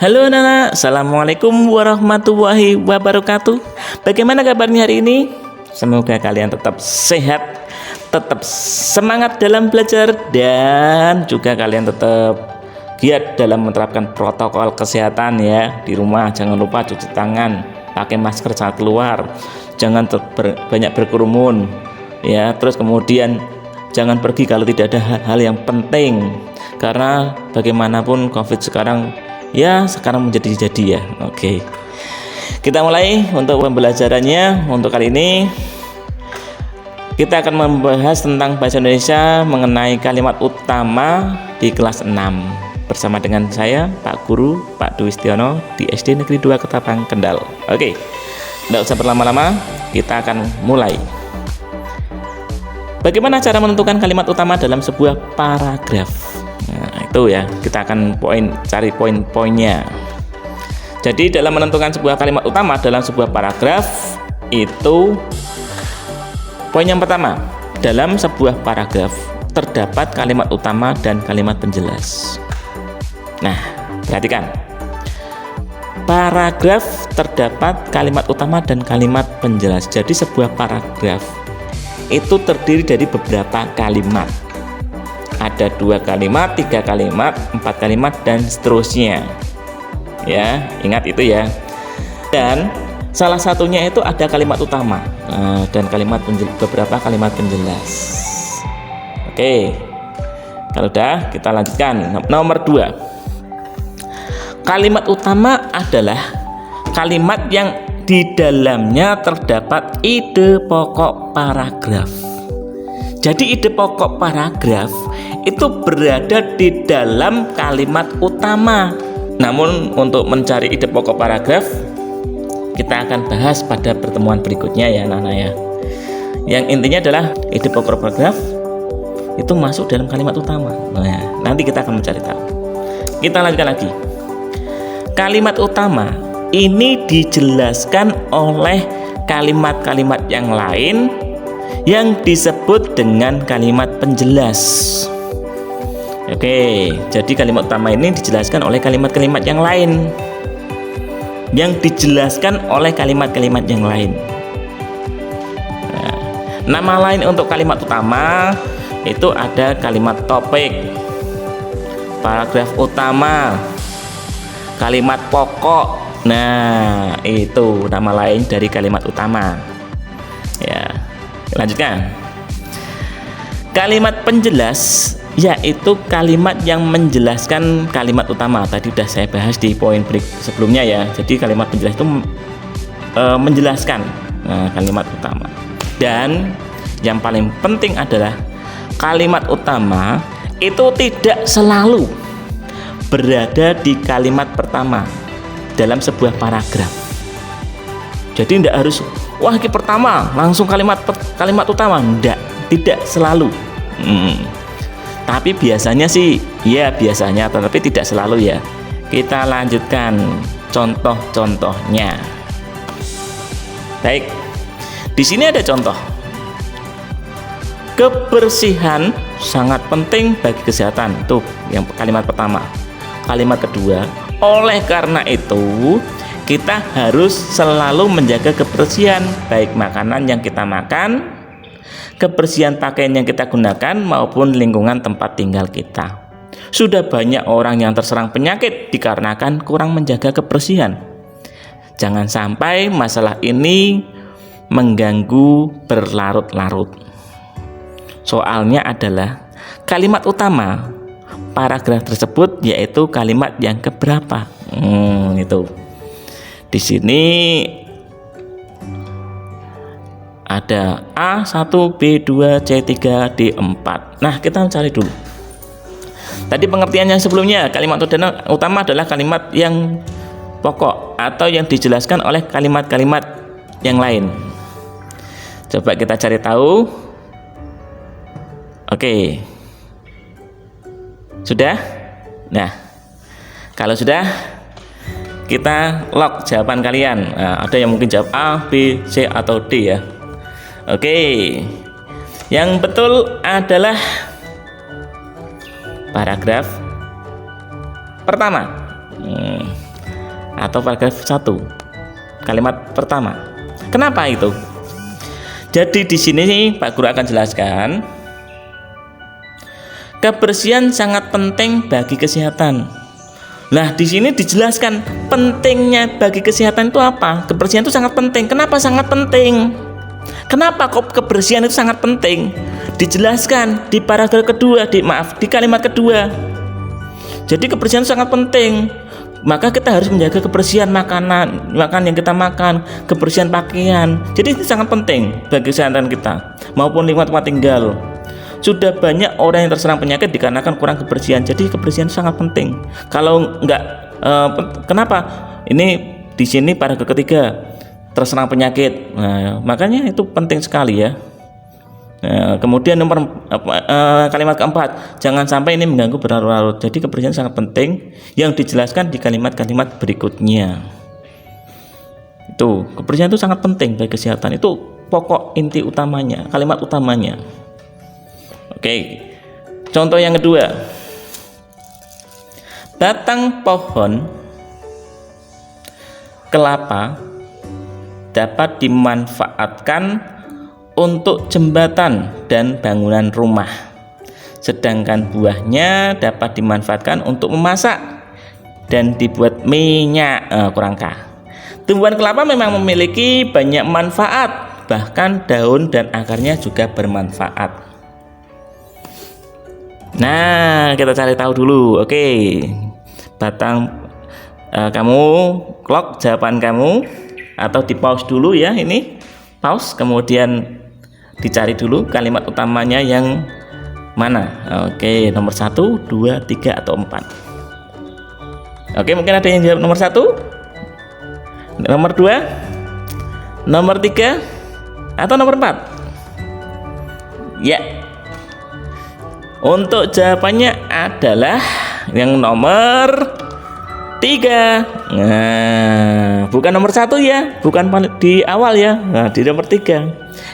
Halo Nana, Assalamualaikum warahmatullahi wabarakatuh. Bagaimana kabarnya hari ini? Semoga kalian tetap sehat, tetap semangat dalam belajar, dan juga kalian tetap giat dalam menerapkan protokol kesehatan ya. Di rumah jangan lupa cuci tangan, pakai masker saat keluar, jangan banyak berkerumun ya. Terus kemudian jangan pergi kalau tidak ada hal-hal yang penting, karena bagaimanapun COVID sekarang menjadi ya. Oke. Kita mulai untuk pembelajarannya. Untuk kali ini kita akan membahas tentang bahasa Indonesia mengenai kalimat utama di kelas 6 bersama dengan saya Pak Guru Pak Dwi Setiono di SD Negeri 2 Ketapang, Kendal. Oke. Tidak usah berlama-lama, kita akan mulai. Bagaimana cara menentukan kalimat utama dalam sebuah paragraf? Nah, itu ya, kita akan cari poin-poinnya. Jadi dalam menentukan sebuah kalimat utama dalam sebuah paragraf, itu poin yang pertama, dalam sebuah paragraf terdapat kalimat utama dan kalimat penjelas. Nah, perhatikan, paragraf terdapat kalimat utama dan kalimat penjelas. Jadi sebuah paragraf itu terdiri dari beberapa kalimat. Ada 2 kalimat, 3 kalimat, 4 kalimat, dan seterusnya. Ya, ingat itu ya. Dan salah satunya itu ada kalimat utama dan beberapa kalimat penjelas. Oke, kalau udah kita lanjutkan. Nomor 2, kalimat utama adalah kalimat yang di dalamnya terdapat ide pokok paragraf. Jadi ide pokok paragraf itu berada di dalam kalimat utama. Namun untuk mencari ide pokok paragraf kita akan bahas pada pertemuan berikutnya ya Nana ya. Yang intinya adalah ide pokok paragraf itu masuk dalam kalimat utama. Nah, nanti kita akan mencari tahu. Kita lanjutkan lagi. Kalimat utama ini dijelaskan oleh kalimat-kalimat yang lain yang disebut dengan kalimat penjelas. Oke, jadi kalimat utama ini dijelaskan oleh kalimat-kalimat yang lain yang dijelaskan oleh kalimat-kalimat yang lain. Nah, nama lain untuk kalimat utama itu ada kalimat topik, paragraf utama, kalimat pokok. Nah, itu nama lain dari kalimat utama. Ya, lanjutkan. Kalimat penjelas yaitu kalimat yang menjelaskan kalimat utama. Tadi sudah saya bahas di poin sebelumnya ya. Jadi kalimat penjelas itu menjelaskan kalimat utama. Dan yang paling penting adalah kalimat utama itu tidak selalu berada di kalimat pertama dalam sebuah paragraf. Jadi tidak harus ini pertama langsung kalimat utama, tidak selalu. Tapi biasanya sih ya, biasanya, tetapi tidak selalu ya. Kita lanjutkan contoh-contohnya. Baik, di sini ada contoh. Kebersihan sangat penting bagi kesehatan. Tuh yang kalimat pertama. Kalimat kedua, oleh karena itu kita harus selalu menjaga kebersihan, baik makanan yang kita makan, kebersihan pakaian yang kita gunakan, maupun lingkungan tempat tinggal kita. Sudah banyak orang yang terserang penyakit dikarenakan kurang menjaga kebersihan. Jangan sampai masalah ini mengganggu berlarut-larut. Soalnya adalah kalimat utama paragraf tersebut yaitu kalimat yang keberapa. Itu. Di sini ada A1, B2, C3, D4. Nah, kita cari dulu. Tadi pengertian yang sebelumnya, kalimat utama adalah kalimat yang pokok atau yang dijelaskan oleh kalimat-kalimat yang lain. Coba kita cari tahu. Oke. Sudah? Nah, kalau sudah, kita lock jawaban kalian. Nah, ada yang mungkin jawab A, B, C, atau D ya. Oke, yang betul adalah paragraf pertama. atau paragraf 1 kalimat pertama. Kenapa itu? Jadi di sini Pak Guru akan jelaskan, kebersihan sangat penting bagi kesehatan. Nah, di sini dijelaskan pentingnya bagi kesehatan itu apa? Kebersihan itu sangat penting. Kenapa sangat penting? Kenapa kok kebersihan itu sangat penting? Dijelaskan di paragraf kedua, di kalimat kedua. Jadi kebersihan itu sangat penting. Maka kita harus menjaga kebersihan makanan yang kita makan, kebersihan pakaian. Jadi itu sangat penting bagi kesehatan kita maupun lingkungan tempat tinggal. Sudah banyak orang yang terserang penyakit dikarenakan kurang kebersihan. Jadi kebersihan sangat penting. Kalau enggak, kenapa? Ini di sini paragraf ketiga terserang penyakit. Nah, makanya itu penting sekali ya. Nah, kemudian kalimat keempat, jangan sampai ini mengganggu berlarut-larut. Jadi kebersihan sangat penting yang dijelaskan di kalimat-kalimat berikutnya. Itu kebersihan itu sangat penting bagi kesehatan. Itu pokok inti utamanya, kalimat utamanya. Oke, contoh yang kedua, batang pohon kelapa dapat dimanfaatkan untuk jembatan dan bangunan rumah, sedangkan buahnya dapat dimanfaatkan untuk memasak dan dibuat minyak. Kurang kah? Tumbuhan kelapa memang memiliki banyak manfaat, bahkan daun dan akarnya juga bermanfaat. Nah, kita cari tahu dulu. Oke, kamu clock jawaban kamu, atau di pause dulu ya, ini pause, kemudian dicari dulu kalimat utamanya yang mana. Oke, nomor 1, 2, 3 atau 4. Oke, mungkin ada yang jawab nomor 1, nomor 2, nomor 3 atau nomor 4. Ya, untuk jawabannya adalah yang nomor 3. Nah, bukan nomor 1 ya, bukan di awal ya. Nah, di nomor 3.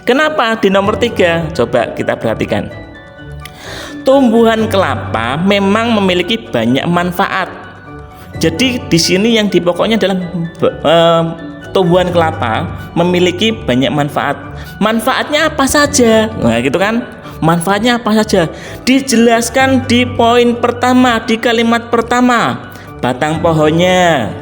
Kenapa di nomor 3? Coba kita perhatikan. Tumbuhan kelapa memang memiliki banyak manfaat. Jadi di sini yang di pokoknya adalah tumbuhan kelapa memiliki banyak manfaat. Manfaatnya apa saja? Nah, gitu kan? Manfaatnya apa saja? Dijelaskan di poin pertama, di kalimat pertama. Batang pohonnya,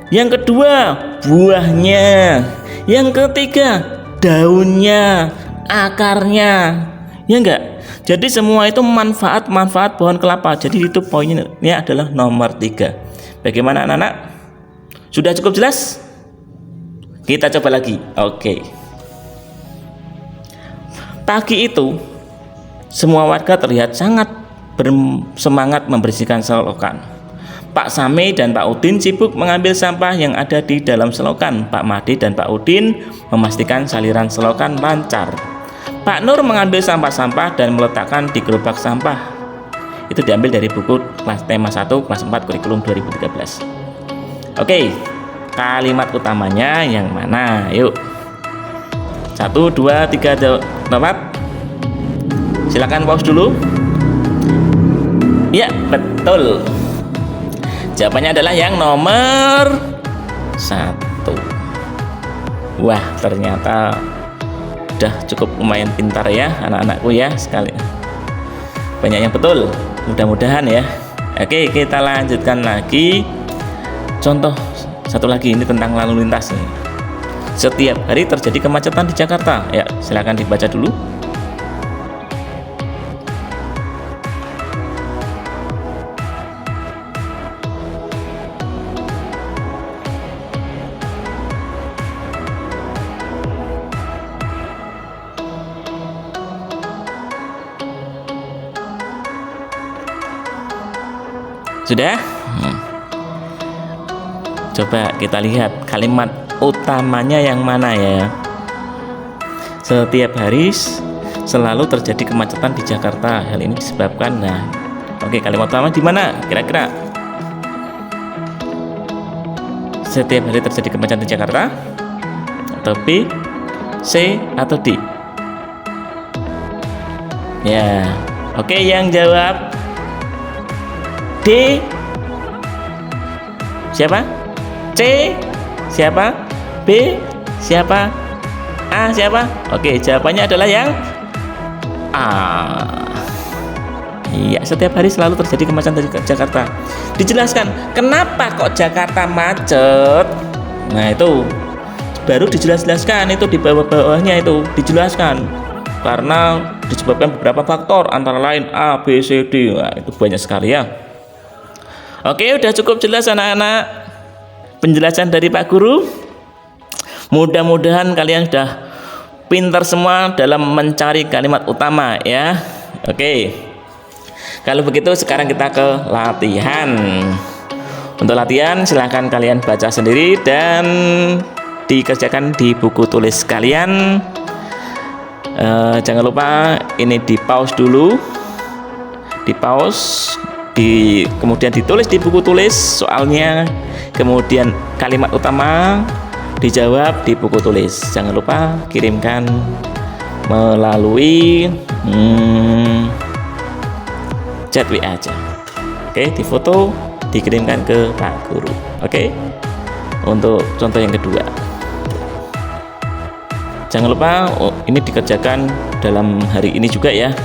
yang kedua buahnya, yang ketiga daunnya, akarnya, ya enggak? Jadi semua itu manfaat pohon kelapa. Jadi itu poinnya adalah nomor 3. Bagaimana anak-anak? Sudah cukup jelas? Kita coba lagi. Oke. Pagi itu semua warga terlihat sangat bersemangat membersihkan selokan. Pak Sami dan Pak Udin sibuk mengambil sampah yang ada di dalam selokan. Pak Mahdi dan Pak Udin memastikan saliran selokan lancar. Pak Nur mengambil sampah-sampah dan meletakkan di gerobak sampah. Itu diambil dari buku kelas tema 1 kelas 4 kurikulum 2013. Oke, kalimat utamanya yang mana? Yuk, 1, 2, 3, 4. Silakan pause dulu. Ya, betul. Jawabannya adalah yang nomor 1. Wah, ternyata udah cukup lumayan pintar ya anak-anakku ya sekali. Banyak yang betul. Mudah-mudahan ya. Oke, kita lanjutkan lagi. Contoh satu lagi, ini tentang lalu lintas nih. Setiap hari terjadi kemacetan di Jakarta. Ya, silakan dibaca dulu. Sudah? Coba kita lihat kalimat utamanya yang mana ya. Setiap hari selalu terjadi kemacetan di Jakarta. Hal ini disebabkan, nah, oke, kalimat utama di mana kira-kira? Setiap hari terjadi kemacetan di Jakarta, atau B, C, atau D? Ya, oke, yang jawab D siapa? C siapa? B siapa? A siapa? Oke, jawabannya adalah yang A. Iya, setiap hari selalu terjadi kemacetan di Jakarta. Dijelaskan kenapa kok Jakarta macet. Nah, itu baru dijelaskan, itu di bawah-bawahnya itu dijelaskan. Karena disebabkan beberapa faktor, antara lain A, B, C, D. Nah, itu banyak sekali ya. Oke, udah cukup jelas anak-anak penjelasan dari Pak Guru. Mudah-mudahan kalian sudah pintar semua dalam mencari kalimat utama ya. Oke. Kalau begitu sekarang kita ke latihan. Untuk latihan silahkan kalian baca sendiri dan dikerjakan di buku tulis kalian. Jangan lupa ini di pause dulu, kemudian ditulis di buku tulis soalnya, kemudian kalimat utama dijawab di buku tulis. Jangan lupa kirimkan melalui chat WA aja. Oke, difoto dikirimkan ke Pak Guru. Oke. Untuk contoh yang kedua, jangan lupa ini dikerjakan dalam hari ini juga ya.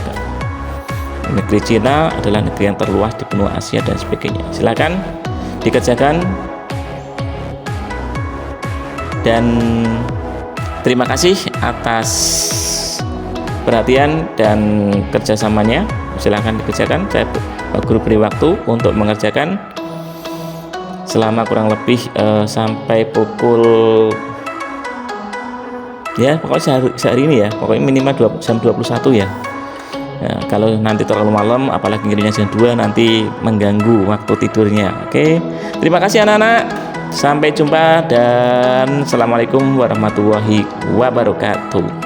Negeri Cina adalah negeri yang terluas di benua Asia dan sebagainya. Silakan dikerjakan dan terima kasih atas perhatian dan kerjasamanya. Silahkan dikerjakan. Saya Pak Guru beri waktu untuk mengerjakan selama kurang lebih sampai pukul ya, pokoknya sehari ini ya, pokoknya minimal jam 21 ya. Nah, kalau nanti terlalu malam apalagi ngirimnya jam 2 nanti mengganggu waktu tidurnya. Oke, terima kasih anak-anak, sampai jumpa dan assalamualaikum warahmatullahi wabarakatuh.